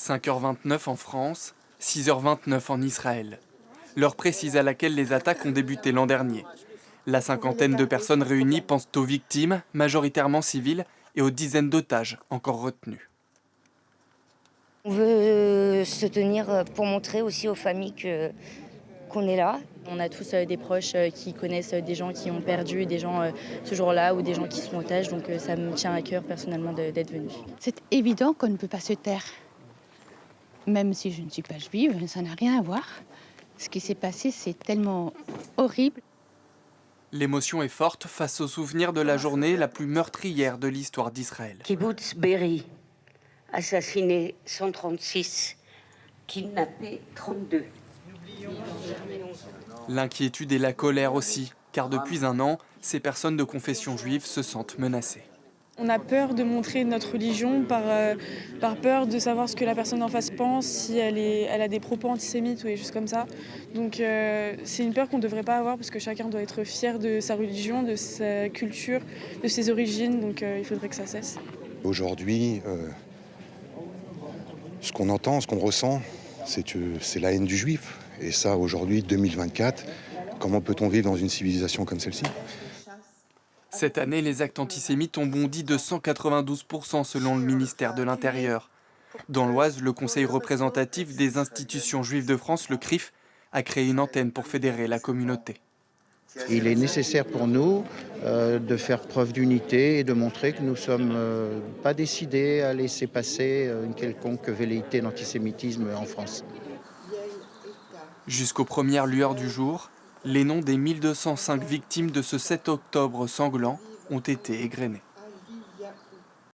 5h29 en France, 6h29 en Israël. L'heure précise à laquelle les attaques ont débuté l'an dernier. La cinquantaine de personnes réunies pensent aux victimes, majoritairement civiles, et aux dizaines d'otages encore retenus. On veut se tenir pour montrer aussi aux familles qu'on est là. On a tous des proches qui connaissent des gens qui ont perdu des gens ce jour-là ou des gens qui sont otages, donc ça me tient à cœur personnellement d'être venue. C'est évident qu'on ne peut pas se taire. Même si je ne suis pas juive, ça n'a rien à voir. Ce qui s'est passé, c'est tellement horrible. L'émotion est forte face au souvenir de la journée la plus meurtrière de l'histoire d'Israël. Kibbutz Be'eri, assassiné 136, kidnappé 32. L'inquiétude et la colère aussi, car depuis un an, ces personnes de confession juive se sentent menacées. On a peur de montrer notre religion par peur de savoir ce que la personne en face pense, si elle a des propos antisémites ou des choses comme ça. Donc c'est une peur qu'on ne devrait pas avoir parce que chacun doit être fier de sa religion, de sa culture, de ses origines. Donc il faudrait que ça cesse. Aujourd'hui, ce qu'on entend, ce qu'on ressent, c'est la haine du juif. Et ça, aujourd'hui, 2024, comment peut-on vivre dans une civilisation comme celle-ci ? Cette année, les actes antisémites ont bondi de 192% selon le ministère de l'Intérieur. Dans l'Oise, le Conseil représentatif des institutions juives de France, le CRIF, a créé une antenne pour fédérer la communauté. Il est nécessaire pour nous de faire preuve d'unité et de montrer que nous ne sommes pas décidés à laisser passer une quelconque velléité d'antisémitisme en France. Jusqu'aux premières lueurs du jour, les noms des 1205 victimes de ce 7 octobre sanglant ont été égrenés.